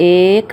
1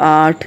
8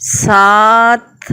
7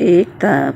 1 ta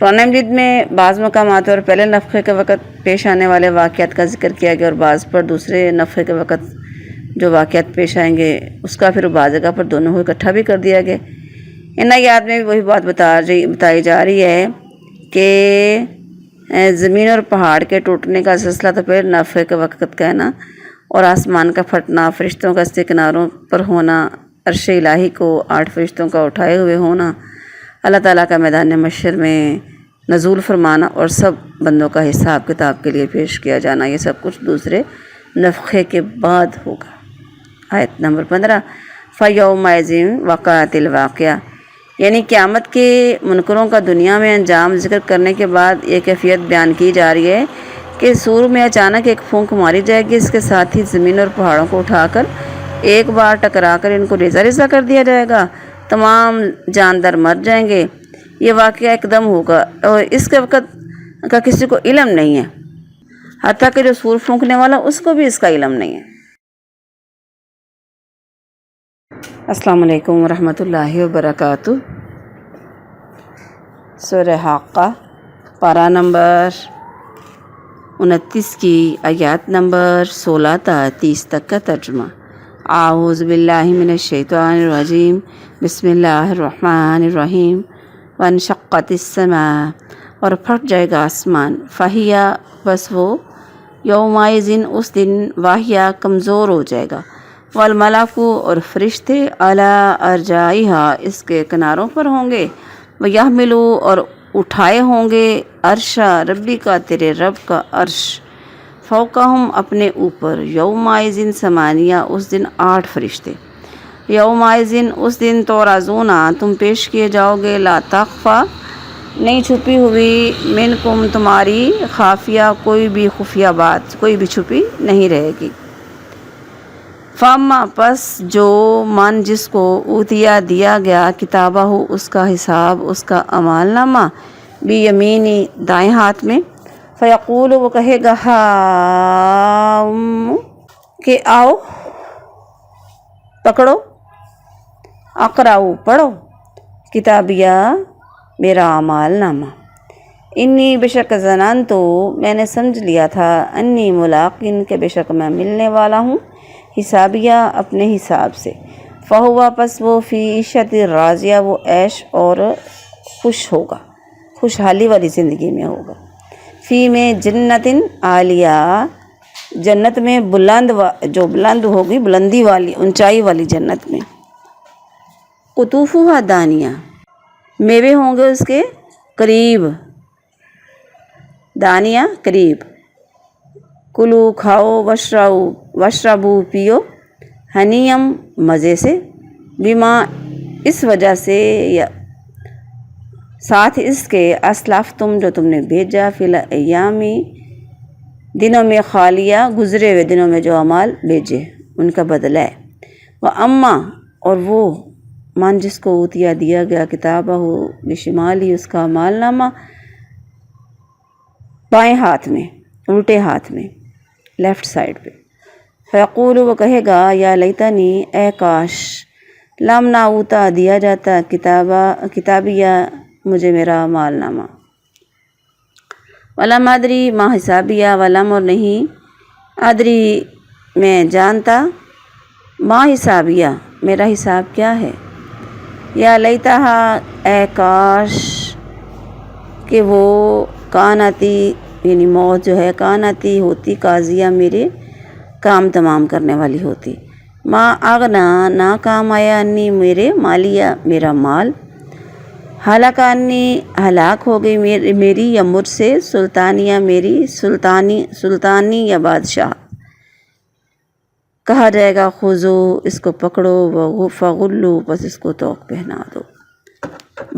قرآن مجید میں بعض مقامات اور پہلے نفخے کے وقت پیش آنے والے واقعات کا ذکر کیا گیا، اور بعض پر دوسرے نفخے کے وقت جو واقعات پیش آئیں گے اس کا پھر بعض جگہ پر دونوں کو اکٹھا بھی کر دیا گیا۔ ان آیات میں بھی وہی بات بتائی جا رہی ہے کہ زمین اور پہاڑ کے ٹوٹنے کا سلسلہ تو پھر نفخے کے وقت کا ہے نا، اور آسمان کا پھٹنا، فرشتوں کا اس کے کناروں پر ہونا، عرش الہی کو 8 فرشتوں کا اٹھائے ہوئے ہونا، اللہ تعالیٰ کا میدان محشر میں نزول فرمانا اور سب بندوں کا حساب کتاب کے لیے پیش کیا جانا، یہ سب کچھ دوسرے نفخے کے بعد ہوگا۔ آیت نمبر 15 فَيَوْمَئِذٍ وَقَعَتِ الْوَاقِعَةُ، یعنی قیامت کے منکروں کا دنیا میں انجام ذکر کرنے کے بعد یہ کیفیت بیان کی جا رہی ہے کہ سور میں اچانک ایک پھونک ماری جائے گی، اس کے ساتھ ہی زمین اور پہاڑوں کو اٹھا کر ایک بار ٹکرا کر ان کو ریزہ ریزہ کر دیا جائے گا، تمام جاندار مر جائیں گے۔ یہ واقعہ ایک دم ہوگا اور اس کے وقت کا کسی کو علم نہیں ہے، حتیٰ کہ جو سور پھونکنے والا اس کو بھی اس کا علم نہیں ہے۔ السلام علیکم ورحمۃ اللہ وبرکاتہ۔ سورہ حاقہ پارہ نمبر 29 کی آیات نمبر 16 تا 30 تک کا ترجمہ۔ اعوذ باللہ من الشیطان الرجیم، بسم اللہ الرحمن الرحیم۔ وانشقت السماء، اور پھٹ جائے گا آسمان، فہیا، بس وہ، یومئذ، اس دن، واہیا، کمزور ہو جائے گا، والملک، اور فرشتے، علی ارجائہا، اس کے کناروں پر ہوں گے، ویحملوا، اور اٹھائے ہوں گے، عرش ربی کا، تیرے رب کا عرش، فوقہم، اپنے اوپر، یومئذ ثمانیہ، اس دن 8 فرشتے، یومئذ، اس دن، تعرضون، تم پیش کیے جاؤ گے، لا تخفی، نہیں چھپی ہوئی، منکم، تمہاری، خافیہ، کوئی بھی خفیہ بات، کوئی بھی چھپی نہیں رہے گی۔ فاما، پس، جو، من، جس کو، اوتیا، دیا گیا، کتابہ، اس کا حساب، اس کا اعمال نامہ، بیمینی، دائیں ہاتھ میں، فیقول، وہ کہے گا، ہاؤم، کہ آؤ، پکڑو، اقرؤ، پڑھو، کتابیہ، میرا اعمال نامہ، انی، بے شک ظننتو، میں نے سمجھ لیا تھا، انی ملاقن، کہ بے شک میں ملنے والا ہوں، حسابیہ، اپنے حساب سے، فہوا، پس وہ، فی عیشت راضیہ، وہ عیش اور خوش ہوگا، خوشحالی والی زندگی میں ہوگا، فی میں، جنت عالیہ، جنت میں، بلند، جو بلند ہوگی، بلندی والی، اونچائی والی جنت میں، قطوفہا دانیہ، میوے ہوں گے اس کے قریب، دانیہ، قریب، کلو، کھاؤ، وشربو، پیو، ہنیم، مزے سے، بما، اس وجہ سے، یا ساتھ اس کے، اسلفتم، جو تم نے بھیجا، فی الایامی، دنوں میں، خالیہ، گزرے ہوئے دنوں میں جو اعمال بھیجے ان کا بدلہ ہے، واما، اور وہ، من، جس کو اوتیا، دیا گیا، کتابہ، بشمالی، اس کا اعمال نامہ، بائیں ہاتھ میں، الٹے ہاتھ میں، لیفٹ سائڈ پہ، فیقول، وہ کہے گا، یا لیتنی، اے کاش، لم نہ اوتا، دیا جاتا، کتابیہ، مجھے میرا اعمال نامہ، ولم ادری، ما حسابیہ، ولم، اور نہیں، ادری، میں جانتا، ما حسابیہ، میرا حساب کیا ہے، یا لیتہا، اے کاش، کہ وہ، کانتی، یعنی موت جو ہے، کانتی، ہوتی، قاضیہ، میرے کام تمام کرنے والی ہوتی، ما اغنا، نہ کام آیا، انی، میرے، مالیہ، میرا مال، ہلاک، انی، ہلاک ہو گئی میری، یا مجھ سے، سلطانیہ، میری، سلطانی یا بادشاہ، کہا جائے گا، خذو، اس کو پکڑو، فغلو، بس اس کو طوق پہنا دو۔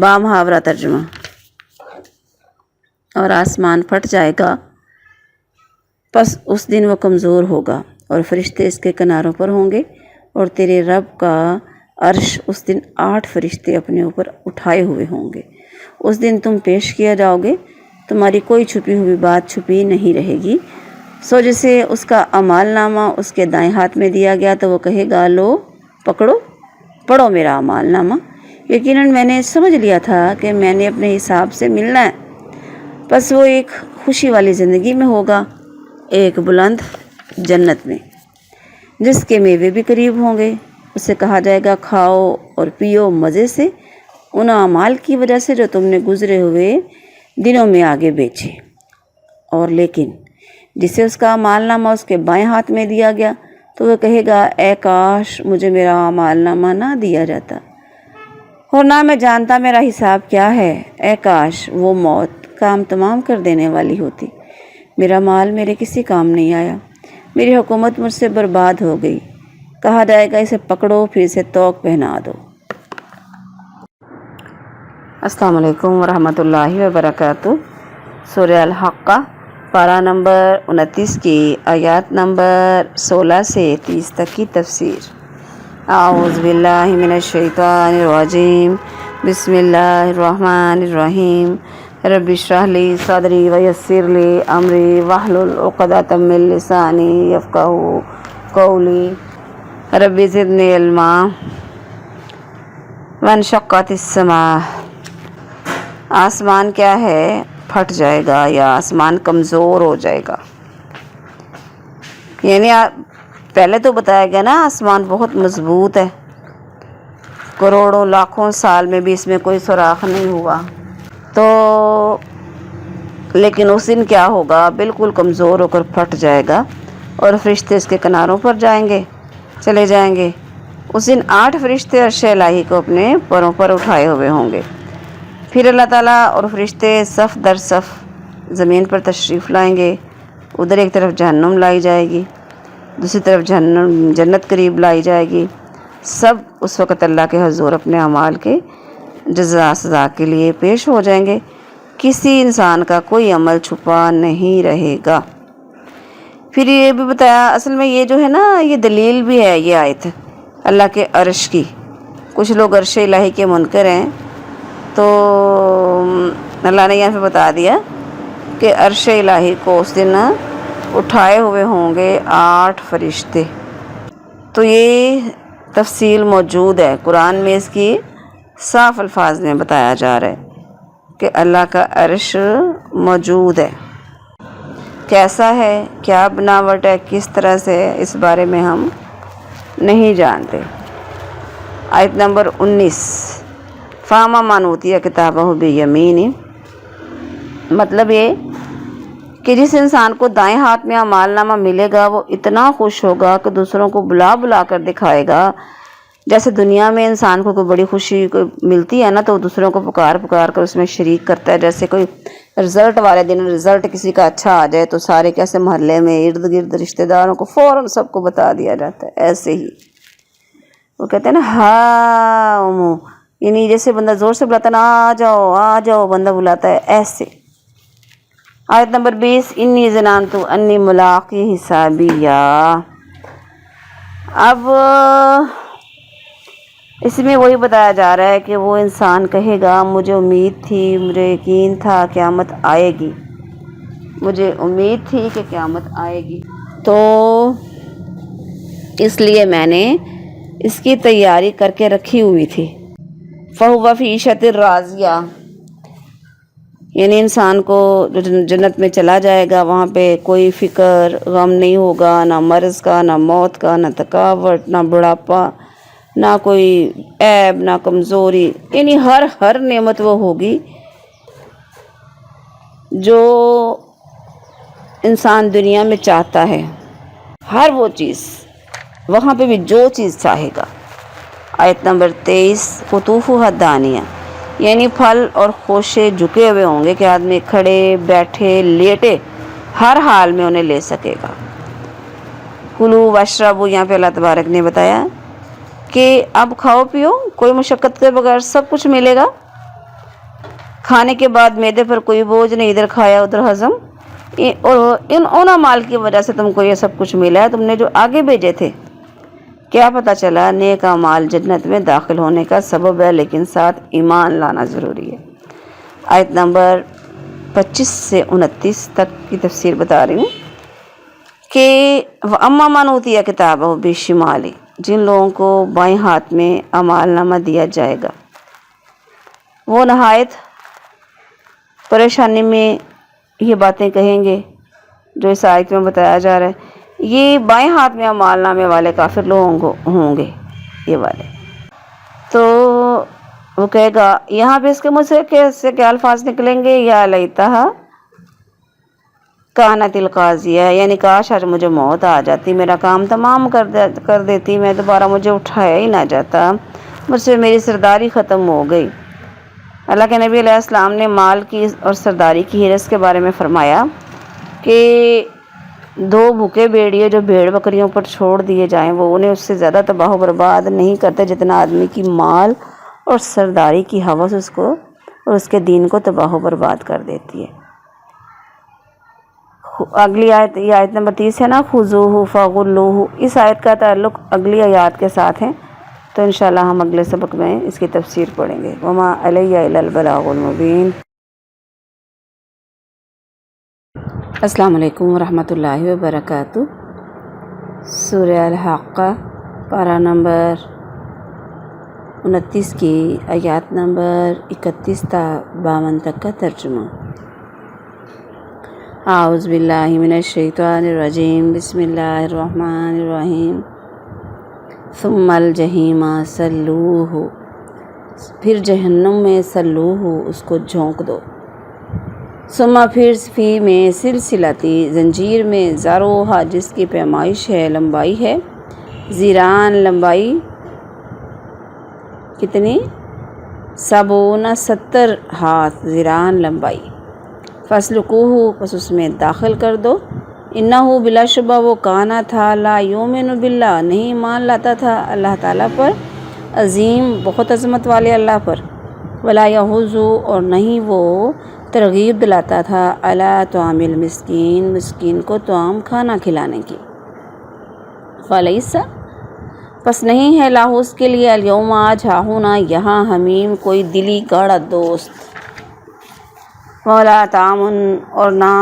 بامحاورہ ترجمہ۔ اور آسمان پھٹ جائے گا، پس اس دن وہ کمزور ہوگا، اور فرشتے اس کے کناروں پر ہوں گے، اور تیرے رب کا عرش اس دن 8 فرشتے اپنے اوپر اٹھائے ہوئے ہوں گے، اس دن تم پیش کیا جاؤ گے، تمہاری کوئی چھپی ہوئی بات چھپی نہیں رہے گی، سو جسے اس کا اعمال نامہ اس کے دائیں ہاتھ میں دیا گیا تو وہ کہے گا، لو، پکڑو، پڑھو میرا اعمال نامہ، یقیناً میں نے سمجھ لیا تھا کہ میں نے اپنے حساب سے ملنا ہے، بس وہ ایک خوشی والی زندگی میں ہوگا، ایک بلند جنت میں، جس کے میوے بھی قریب ہوں گے۔ اسے کہا جائے گا کھاؤ اور پیو مزے سے ان اعمال کی وجہ سے جو تم نے گزرے ہوئے دنوں میں آگے بیچے۔ اور لیکن جسے اس کا اعمال نامہ اس کے بائیں ہاتھ میں دیا گیا تو وہ کہے گا اے کاش مجھے میرا اعمال نامہ نہ دیا جاتا، اور نہ میں جانتا میرا حساب کیا ہے۔ اے کاش وہ موت کام تمام کر دینے والی ہوتی، میرا مال میرے کسی کام نہیں آیا، میری حکومت مجھ سے برباد ہو گئی۔ کہا جائے گا اسے پکڑو پھر اسے توق پہنا دو۔ السلام علیکم ورحمۃ اللہ وبرکاتہ۔ سورہ الحاقہ پارہ نمبر 29 کی آیات نمبر 16 سے 30 تک کی تفسیر۔ اعوذ باللہ من الشیطان الرجیم، بسم اللہ الرحمن الرحیم۔ رب اشرح لی صدری ویسر لی امری واحلل عقدۃ من لسانی یفقہوا قولی رب زدنی علما۔ وانشقت السماء، آسمان کیا ہے پھٹ جائے گا یا آسمان کمزور ہو جائے گا۔ یعنی پہلے تو بتایا گیا نا آسمان بہت مضبوط ہے، کروڑوں لاکھوں سال میں بھی اس میں کوئی سوراخ نہیں ہوا، تو لیکن اس دن کیا ہوگا، بالکل کمزور ہو کر پھٹ جائے گا اور فرشتے اس کے کناروں پر چلے جائیں گے۔ اس دن 8 فرشتے عرش الہی کو اپنے پروں پر اٹھائے ہوئے ہوں گے۔ پھر اللہ تعالیٰ اور فرشتے صف در صف زمین پر تشریف لائیں گے۔ ادھر ایک طرف جہنم لائی جائے گی، دوسری طرف جنت قریب لائی جائے گی۔ سب اس وقت اللہ کے حضور اپنے اعمال کے جزا سزا کے لیے پیش ہو جائیں گے۔ کسی انسان کا کوئی عمل چھپا نہیں رہے گا۔ پھر یہ بھی بتایا، اصل میں یہ جو ہے نا یہ دلیل بھی ہے یہ آیت اللہ کے عرش کی۔ کچھ لوگ عرش الہی کے منکر ہیں، تو اللہ نے یہاں پہ بتا دیا کہ عرش الہی کو اس دن اٹھائے ہوئے ہوں گے 8 فرشتے۔ تو یہ تفصیل موجود ہے قرآن میں، اس کی صاف الفاظ میں بتایا جا رہا ہے کہ اللہ کا عرش موجود ہے۔ کیسا ہے، کیا بناوٹ ہے، کس طرح سے ہے، اس بارے میں ہم نہیں جانتے۔ آیت نمبر 19، فاما من اوتی کتابہ بیمینہ، مطلب یہ کہ جس انسان کو دائیں ہاتھ میں اعمال نامہ ملے گا وہ اتنا خوش ہوگا کہ دوسروں کو بلا بلا کر دکھائے گا۔ جیسے دنیا میں انسان کو کوئی بڑی خوشی ملتی ہے نا تو وہ دوسروں کو پکار پکار کر اس میں شریک کرتا ہے۔ جیسے کوئی رزلٹ والے دن رزلٹ کسی کا اچھا آ جائے تو سارے کیسے محلے میں ارد گرد رشتہ داروں کو فوراً سب کو بتا دیا جاتا ہے۔ ایسے ہی وہ کہتے ہیں نا ہاں، یعنی جیسے بندہ زور سے بلاتا ہے نا آ جاؤ آ جاؤ، بندہ بلاتا ہے ایسے۔ آیت نمبر 20، انی ظننت انی ملاقی حسابیہ۔ اب اس میں وہی بتایا جا رہا ہے کہ وہ انسان کہے گا مجھے امید تھی، مجھے یقین تھا قیامت آئے گی، مجھے امید تھی کہ قیامت آئے گی، تو اس لیے میں نے اس کی تیاری کر کے رکھی ہوئی تھی۔ فَهُوَ فِي عِيشَةٍ رَاضِيَةٍ، یعنی انسان کو جو جنت میں چلا جائے گا وہاں پہ کوئی فکر غم نہیں ہوگا، نہ مرض کا، نہ موت کا، نہ تھکاوٹ، نہ بڑھاپا، نہ کوئی عیب، نہ کمزوری، یعنی ہر نعمت وہ ہوگی جو انسان دنیا میں چاہتا ہے، ہر وہ چیز وہاں پہ بھی جو چیز چاہے گا۔ آیت نمبر 23، قطوفها دانیہ، یعنی پھل اور خوشے جھکے ہوئے ہوں گے کہ آدمی کھڑے بیٹھے لیٹے ہر حال میں انہیں لے سکے گا۔ کلوا واشربوا، یہاں پہ اللہ تبارک نے بتایا کہ اب کھاؤ پیو، کوئی مشقت کے بغیر سب کچھ ملے گا۔ کھانے کے بعد معدے پر کوئی بوجھ نہیں، ادھر کھایا ادھر ہضم، اور ان اعمال کی وجہ سے تم کو یہ سب کچھ ملا ہے، تم نے جو آگے بھیجے تھے۔ کیا پتہ چلا، نیک اعمال جنت میں داخل ہونے کا سبب ہے، لیکن ساتھ ایمان لانا ضروری ہے۔ آیت نمبر 25 سے 29 تک کی تفسیر بتا رہی ہوں کہ وَأَمَّا مَنْ أُوتِیَ کِتَابَهُ بِشِمَالِهِ، جن لوگوں کو بائیں ہاتھ میں اعمال نامہ دیا جائے گا وہ نہایت پریشانی میں یہ باتیں کہیں گے جو اس آیت میں بتایا جا رہا ہے، یہ بائیں ہاتھ میں اعمال نامے والے کافر لوگ ہوں گے، یہ والے۔ تو وہ کہے گا، یہاں پہ اس کے منہ سے کیا الفاظ نکلیں گے، یا لیتہا کانت القاضیہ، یعنی کاش آج مجھے موت آ جاتی، میرا کام تمام کر دیتی، میں دوبارہ مجھے اٹھایا ہی نہ جاتا، مجھ سے میری سرداری ختم ہو گئی۔ اللہ کے نبی علیہ السلام نے مال کی اور سرداری کی حرص کے بارے میں فرمایا کہ 2 بھوکے بھیڑیے جو بھیڑ بکریوں پر چھوڑ دیے جائیں وہ انہیں اس سے زیادہ تباہ و برباد نہیں کرتے جتنا آدمی کی مال اور سرداری کی ہوس اس کو اور اس کے دین کو تباہ و برباد کر دیتی ہے۔ اگلی آیت، یہ آیت نمبر 30 ہے نا، خذوہ فغلوہ، اس آیت کا تعلق اگلی آیات کے ساتھ ہے، تو انشاءاللہ ہم اگلے سبق میں اس کی تفسیر پڑھیں گے۔ وما علی الا البلاغ المبین۔ السلام علیکم ورحمۃ اللہ وبرکاتہ۔ سورہ الحاقہ پارہ نمبر 29 کی آیات نمبر 31 تا 52 تک کا ترجمہ۔ اعوذ باللہ من الشیطان الرجیم، بسم اللہ الرحمن الرحیم۔ ثم الجحیم صلوہ، پھر جہنم میں صلوہ، اس کو جھونک دو۔ ثم پھر فی میں سلسلتی، زنجیر میں، ذروہا جس کی پیمائش ہے، لمبائی ہے، ذراعًا لمبائی کتنی، 70 ہاتھ، ذراعًا لمبائی، فاسلکوہ پس اس میں داخل کر دو، انہ بلا شبہ وہ کانا تھا، لا یؤمن باللہ نہیں ایمان لاتا تھا اللہ تعالیٰ پر، عظیم بہت عظمت والے اللہ پر، ولا یحض اور نہیں وہ ترغیب دلاتا تھا، علی طعام المسکین مسکین کو طعام کھانا کھلانے کی، فلیس پس نہیں ہے لاہ اس کے لیے، الیوم آج، ہاہنا یہاں، حمیم کوئی دلی گاڑھا دوست، ولا طعام اور نہ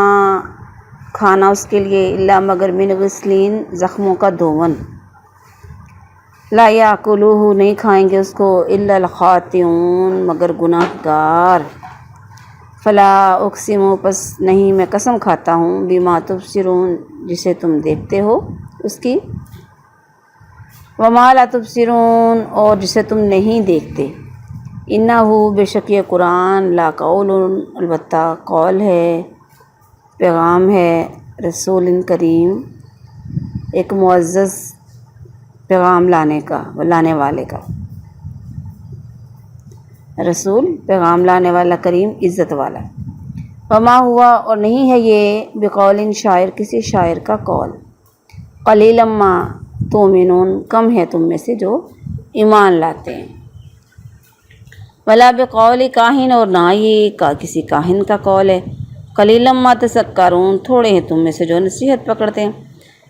کھانا اس کے لیے، الا مگر من غسلین زخموں کا دھون، لا یاکلوہ نہیں کھائیں گے اس کو، الا الخاطئون مگر گناہ گار، فلا اقسم پس نہیں میں قسم کھاتا ہوں، بما تبصرون جسے تم دیکھتے ہو اس کی، وما لا تبصرون اور جسے تم نہیں دیکھتے، انہ بے شک یہ قرآن، لا قول البتہ قول ہے، پیغام ہے، رسول کریم ایک معزز پیغام لانے والے کا، رسول پیغام لانے والا، کریم عزت والا، وما ہوا اور نہیں ہے یہ، بقول شاعر کسی شاعر کا قول، قلیلا ما تؤمنون کم ہے تم میں سے جو ایمان لاتے ہیں، ولا بقول کاہن اور نہ یہ کسی کاہن کا قول ہے، قلیلا ما تذکرون تھوڑے ہیں تم میں سے جو نصیحت پکڑتے ہیں،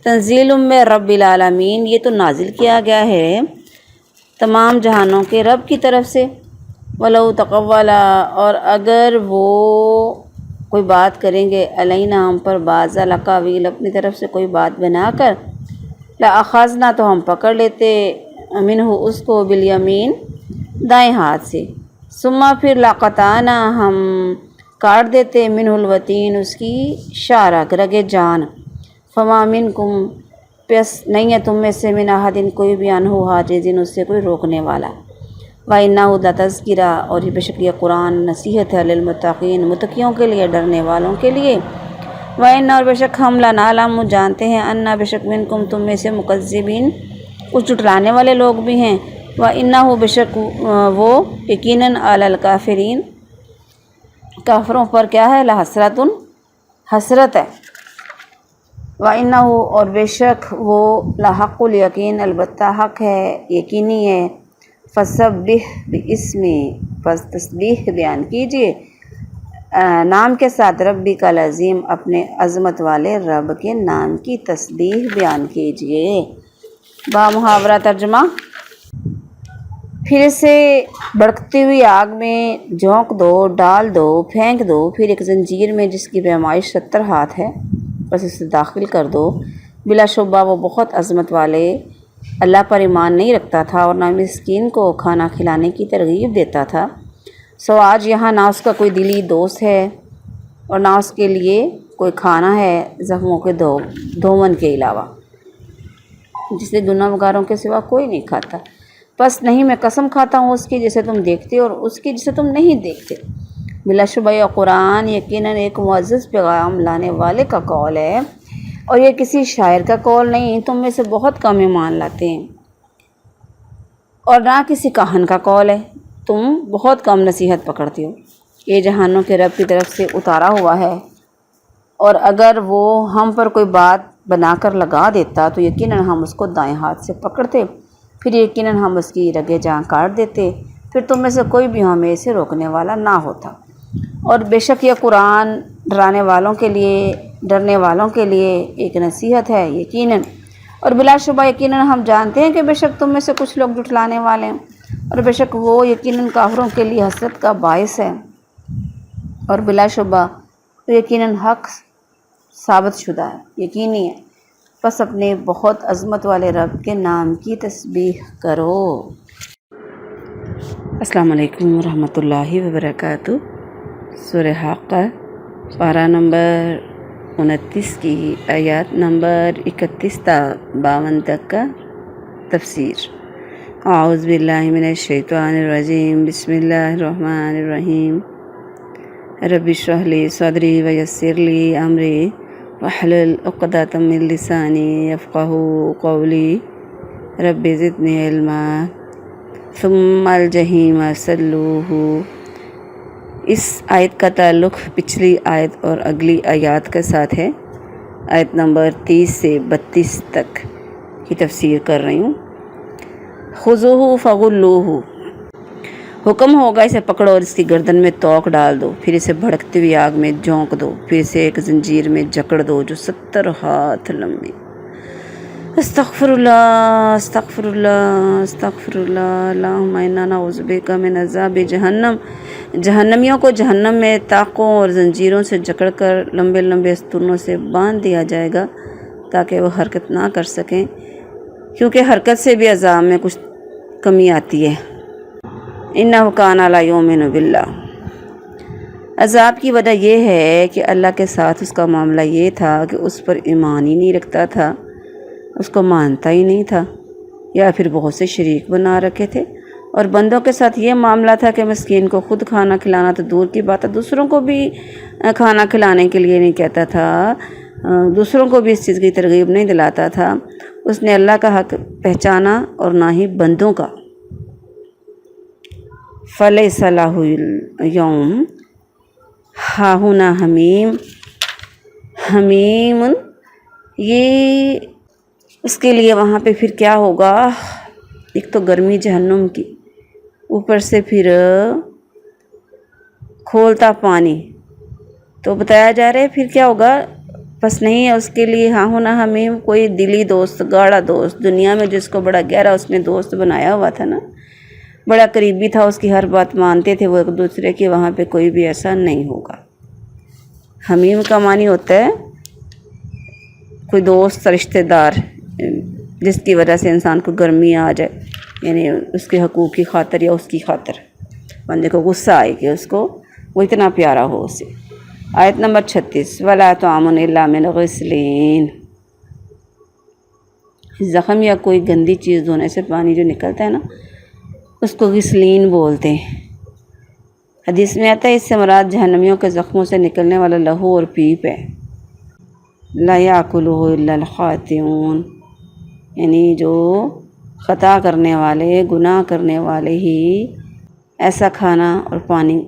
تنزیل من رب العالمین یہ تو نازل کیا گیا ہے تمام جہانوں کے رب کی طرف سے، ولو تقول اور اگر وہ کوئی بات کریں گے، علینا ہم پر، بعض الاقاویل اپنی طرف سے کوئی بات بنا کر، لأخذنا تو ہم پکڑ لیتے، منہ اس کو، بالیمین دائیں ہاتھ سے، ثم پھر لقطعنا ہم کاٹ دیتے، منہ الوتین اس کی شارہ رگِ جان، فما منکم پس نہیں ہے تم میں سے، من احد کوئی بھی، عنہ حاجزین اس سے کوئی روکنے والا، وَإِنَّهُ لَتَذْکِرَةٌ اور یہ بے شک یہ قرآن نصیحت ہے، للمتقین متقیوں کے لیے، ڈرنے والوں کے لیے، وَإِنَّ اور بے شک ہم لَنَعْلَمُ جانتے ہیں، أَنَّ بے شک منکم تم میں سے، مکذبین کچھ جھٹلانے والے لوگ بھی ہیں، وَإِنَّهُ بے شک وہ، یقیناً عَلَى الْكَافِرِينَ کافروں پر کیا ہے، لحسرۃ حسرت ہے، وَإِنَّهُ اور بے شک وہ، لحق الیقین البتہ حق ہے، یقینی ہے، فسبح باسم پس تسبیح بیان کیجیے نام کے ساتھ، ربی کا العظیم اپنے عظمت والے رب کے نام کی تسبیح بیان کیجیے۔ با محاورہ ترجمہ، پھر اسے بھڑکتی ہوئی آگ میں جھونک دو، ڈال دو، پھینک دو، پھر ایک زنجیر میں جس کی پیمائش 70 ہاتھ ہے، بس اسے داخل کر دو، بلا شبہ وہ بہت عظمت والے اللہ پر ایمان نہیں رکھتا تھا اور نہ مسکین کو کھانا کھلانے کی ترغیب دیتا تھا، سو آج یہاں نہ اس کا کوئی دلی دوست ہے اور نہ اس کے لیے کوئی کھانا ہے زخموں کے دھون کے علاوہ، جسے گنہگاروں کے سوا کوئی نہیں کھاتا۔ بس نہیں، میں قسم کھاتا ہوں اس کی جسے تم دیکھتے اور اس کی جسے تم نہیں دیکھتے۔ بلا شبہ یہ قرآن یقیناً ایک معزز پیغام لانے والے کا قول ہے، اور یہ کسی شاعر کا قول نہیں۔ تم میں سے بہت کم ایمان لاتے ہیں، اور نہ کسی کاہن کا قول ہے۔ تم بہت کم نصیحت پکڑتے ہو۔ یہ جہانوں کے رب کی طرف سے اتارا ہوا ہے، اور اگر وہ ہم پر کوئی بات بنا کر لگا دیتا تو یقیناً ہم اس کو دائیں ہاتھ سے پکڑتے، پھر یقیناً ہم اس کی رگیں جاں کاٹ دیتے، پھر تم میں سے کوئی بھی ہمیں اسے روکنے والا نہ ہوتا۔ اور بے شک یہ قرآن ڈرانے والوں کے لیے، ڈرنے والوں کے لیے ایک نصیحت ہے یقیناً، اور بلا شبہ یقیناً ہم جانتے ہیں کہ بے شک تم میں سے کچھ لوگ جھٹلانے والے ہیں، اور بے شک وہ یقیناً کافروں کے لیے حسرت کا باعث ہے، اور بلا شبہ یقیناً حق ثابت شدہ ہے، یقینی ہے۔ بس اپنے بہت عظمت والے رب کے نام کی تسبیح کرو۔ السلام علیکم ورحمۃ اللہ وبرکاتہ۔ سورہ حاقہ پارہ نمبر 29 کی آیات نمبر 31 تا 52 تک کا تفسیر۔ اعوذ باللہ من الشیطان الرجیم، بسم اللہ الرحمن الرحیم۔ رب اشرح لی صدری ویسر لی امری واحلل عقدۃ من لسانی یفقہوا قولی رب زدنی علما ثم الجحیم صلوہ۔ اس آیت کا تعلق پچھلی آیت اور اگلی آیات کے ساتھ ہے۔ آیت نمبر 30 سے 32 تک کی تفسیر کر رہی ہوں۔ خذوہ فغلوہ، حکم ہوگا اسے پکڑو اور اس کی گردن میں توق ڈال دو، پھر اسے بھڑکتی ہوئی آگ میں جھونک دو، پھر اسے ایک زنجیر میں جکڑ دو جو 70 ہاتھ لمبی۔ استغفر اللہ استغفر اللہ استغفر اللہ، اللہم انا نعوذ بک من عذاب جہنم۔ جہنمیوں کو جہنم میں طاقوں اور زنجیروں سے جکڑ کر لمبے لمبے ستونوں سے باندھ دیا جائے گا تاکہ وہ حرکت نہ کر سکیں، کیونکہ حرکت سے بھی عذاب میں کچھ کمی آتی ہے۔ انہ کان لا یؤمن باللہ، عذاب کی وجہ یہ ہے کہ اللہ کے ساتھ اس کا معاملہ یہ تھا کہ اس پر ایمان ہی نہیں رکھتا تھا، اس کو مانتا ہی نہیں تھا، یا پھر بہت سے شریک بنا رکھے تھے۔ اور بندوں کے ساتھ یہ معاملہ تھا کہ مسکین کو خود کھانا کھلانا تو دور کی بات ہے، دوسروں کو بھی کھانا کھلانے کے لیے نہیں کہتا تھا، دوسروں کو بھی اس چیز کی ترغیب نہیں دلاتا تھا۔ اس نے اللہ کا حق پہچانا اور نہ ہی بندوں کا۔ فلیس لہ اليوم ہاہنا حمیم، حمیم یہ اس کے لیے وہاں پہ پھر کیا ہوگا؟ ایک تو گرمی جہنم کی، اوپر سے پھر کھولتا پانی، تو بتایا جا رہا ہے پھر کیا ہوگا۔ بس نہیں ہے اس کے لیے ہاں ہونا حمیم، کوئی دلی دوست، گاڑا دوست، دنیا میں جس کو بڑا گہرا اس نے دوست بنایا ہوا تھا نا، بڑا قریبی تھا، اس کی ہر بات مانتے تھے وہ ایک دوسرے کی، وہاں پہ کوئی بھی ایسا نہیں ہوگا۔ حمیم کا معنی ہوتا ہے کوئی دوست، رشتہ دار، جس کی وجہ سے انسان کو گرمی آ جائے، یعنی اس کے حقوق کی خاطر یا اس کی خاطر بندے کو غصہ آئے کہ اس کو وہ اتنا پیارا ہو اسے۔ آیت نمبر 36، وَلَا طَعَامٌ إِلَّا مِنْ غِسْلِينٍ، زخم یا کوئی گندی چیز دھونے سے پانی جو نکلتا ہے نا، اس کو غسلین بولتے ہیں۔ حدیث میں آتا ہے اس سے مراد جہنمیوں کے زخموں سے نکلنے والا لہو اور پیپ ہے۔ لا یاکلہ الا الخاطئون، یعنی جو خطا کرنے والے، گناہ کرنے والے ہی ایسا کھانا اور پانی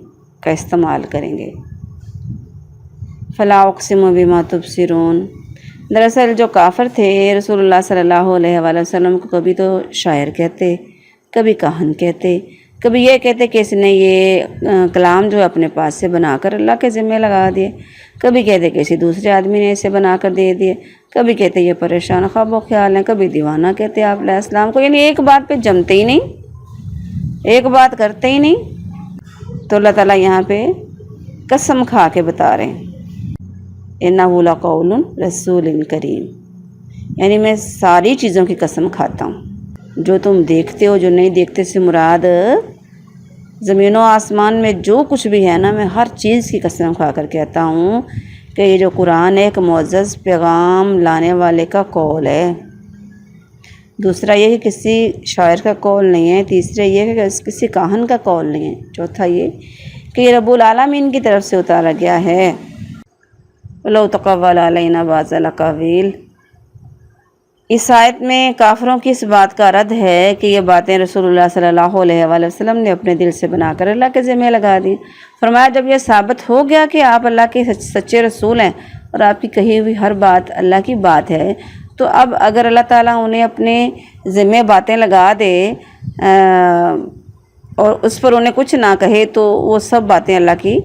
کا استعمال کریں گے۔ فلا اقسم بما تبصرون، دراصل جو کافر تھے رسول اللہ صلی اللہ علیہ وآلہ وسلم کو کبھی تو شاعر کہتے، کبھی کاہن کہتے، کبھی یہ کہتے کہ اس نے یہ کلام جو اپنے پاس سے بنا کر اللہ کے ذمہ لگا دیے، کبھی کہتے کہ کسی دوسرے آدمی نے اسے بنا کر دے دیے، کبھی کہتے یہ پریشان خواب و خیال ہیں، کبھی دیوانہ کہتے آپ علیہ السلام کو، یعنی ایک بات پہ جمتے ہی نہیں، ایک بات کرتے ہی نہیں۔ تو اللہ تعالیٰ یہاں پہ قسم کھا کے بتا رہے ہیں، انہ لقول رسول کریم، یعنی میں ساری چیزوں کی قسم کھاتا ہوں، جو تم دیکھتے ہو، جو نہیں دیکھتے سے مراد زمین و آسمان میں جو کچھ بھی ہے نا، میں ہر چیز کی قسم کھا کر کہتا ہوں کہ یہ جو قرآن ایک معزز پیغام لانے والے کا قول ہے۔ دوسرا یہ کہ کسی شاعر کا قول نہیں ہے۔ تیسرا یہ کہ کسی کاہن کا قول نہیں ہے۔ چوتھا یہ کہ یہ رب العالمین کی طرف سے اتارا گیا ہے۔ وَلَوْ تَقَوَّلَ عَلَيْنَا بَعْضَ الْأَقَاوِيلِ۔ اس آیت میں کافروں کی اس بات کا رد ہے کہ یہ باتیں رسول اللہ صلی اللہ علیہ وآلہ وسلم نے اپنے دل سے بنا کر اللہ کے ذمہ لگا دی۔ فرمایا جب یہ ثابت ہو گیا کہ آپ اللہ کے سچے رسول ہیں اور آپ کی کہی ہوئی ہر بات اللہ کی بات ہے، تو اب اگر اللہ تعالیٰ انہیں اپنے ذمہ باتیں لگا دے اور اس پر انہیں کچھ نہ کہے تو وہ سب باتیں اللہ کی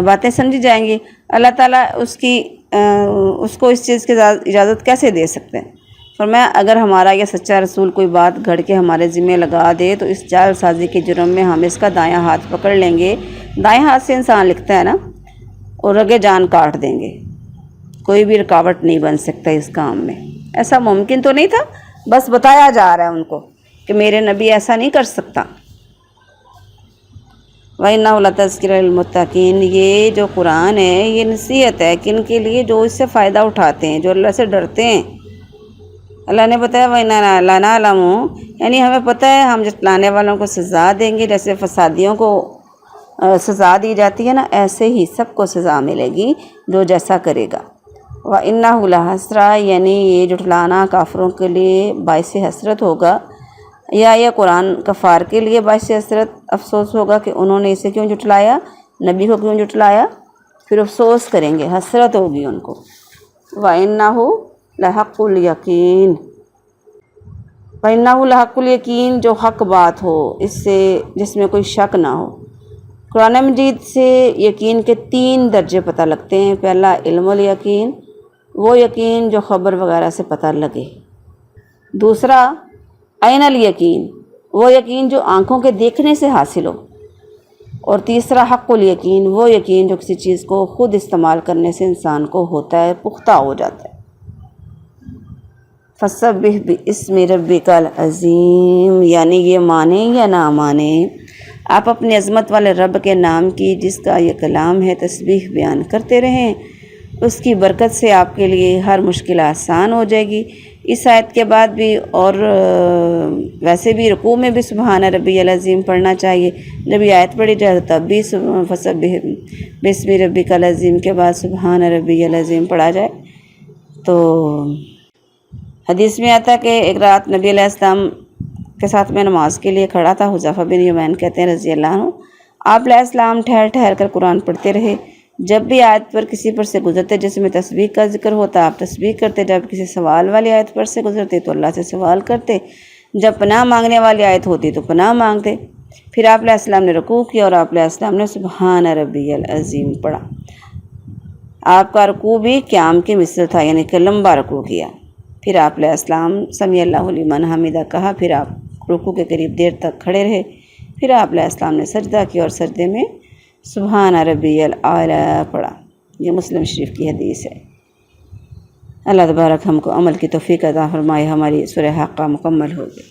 باتیں سمجھی جائیں گی۔ اللہ تعالیٰ اس کو اس چیز کی اجازت کیسے دے سکتے ہیں؟ فرمایا اگر ہمارا یہ سچا رسول کوئی بات گھڑ کے ہمارے ذمہ لگا دے تو اس جعل سازی کے جرم میں ہم اس کا دایاں ہاتھ پکڑ لیں گے۔ دائیں ہاتھ سے انسان لکھتا ہے نا، اور رگے جان کاٹ دیں گے۔ کوئی بھی رکاوٹ نہیں بن سکتا اس کام میں۔ ایسا ممکن تو نہیں تھا، بس بتایا جا رہا ہے ان کو کہ میرے نبی ایسا نہیں کر سکتا۔ وَإِنَّهُ لَتَذْكِرَةٌ لِّلْمُتَّقِينَ۔ یہ جو قرآن ہے یہ نصیحت ہے کن کے لیے؟ جو اس سے فائدہ اٹھاتے ہیں، جو اللہ سے ڈرتے ہیں۔ اللہ نے بتایا وَإِنَّا لَنَعْلَمُ، یعنی ہمیں پتہ ہے ہم جھٹلانے والوں کو سزا دیں گے۔ جیسے فسادیوں کو سزا دی جاتی ہے نا، ایسے ہی سب کو سزا ملے گی جو جیسا کرے گا۔ وَإِنَّهُ لَحَسْرَةٌ، یعنی یہ جھٹلانا کافروں کے لیے باعث حسرت ہوگا، یا یہ قرآن کفار کے لیے باعث حسرت افسوس ہوگا کہ انہوں نے اسے کیوں جھٹلایا، نبی کو کیوں جھٹلایا، پھر افسوس کریں گے، حسرت ہوگی ان کو۔ وَإِنَّهُ لَحَقُّ الْيَقِينِ، وَإِنَّهُ لَحَقُّ الْيَقِينِ، جو حق بات ہو، اس سے جس میں کوئی شک نہ ہو۔ قرآن مجید سے یقین کے 3 درجے پتہ لگتے ہیں۔ پہلا علم الیقین، وہ یقین جو خبر وغیرہ سے پتہ لگے۔ دوسرا عین الیقین، وہ یقین جو آنکھوں کے دیکھنے سے حاصل ہو۔ اور تیسرا حق الیقین، وہ یقین جو کسی چیز کو خود استعمال کرنے سے انسان کو ہوتا ہے، پختہ ہو جاتا ہے۔ فَسَبِّحْ بِاسْمِ رَبِّكَ الْعَظِيمِ، یعنی یہ مانیں یا نہ مانیں، آپ اپنی عظمت والے رب کے نام کی جس کا یہ کلام ہے تسبیح بیان کرتے رہیں۔ اس کی برکت سے آپ کے لیے ہر مشکل آسان ہو جائے گی۔ اس آیت کے بعد بھی اور ویسے بھی رکوع میں بھی سبحان ربی العظیم پڑھنا چاہیے۔ جب یہ آیت پڑھی جائے تب بھی فسبح بسم ربک العظیم کے بعد سبحان ربی العظیم پڑھا جائے۔ تو حدیث میں آتا ہے کہ ایک رات نبی علیہ السلام کے ساتھ میں نماز کے لیے کھڑا تھا۔ حذیفہ بن یمان کہتے ہیں رضی اللہ عنہ، آپ علیہ السلام ٹھہر ٹھہر کر قرآن پڑھتے رہے۔ جب بھی آیت پر کسی پر سے گزرتے جس میں تسبیح کا ذکر ہوتا آپ تسبیح کرتے، جب کسی سوال والی آیت پر سے گزرتے تو اللہ سے سوال کرتے، جب پناہ مانگنے والی آیت ہوتی تو پناہ مانگتے۔ پھر آپ علیہ السلام نے رکوع کیا اور آپ علیہ السلام نے سبحان ربی العظیم پڑھا۔ آپ کا رکوع بھی قیام کی مثل تھا، یعنی کہ لمبا رکوع کیا۔ پھر آپ علیہ السلام سمیع اللہ لمن حمیدہ کہا، پھر آپ رکوع کے قریب دیر تک کھڑے رہے۔ پھر آپ علیہ السلام نے سجدہ کیا اور سجدے میں سبحان ربی الاعلیٰ پڑھا۔ یہ مسلم شریف کی حدیث ہے۔ اللہ تبارک ہم کو عمل کی توفیق عطا فرمائے۔ ہماری سورہ حاقہ مکمل ہو گئی۔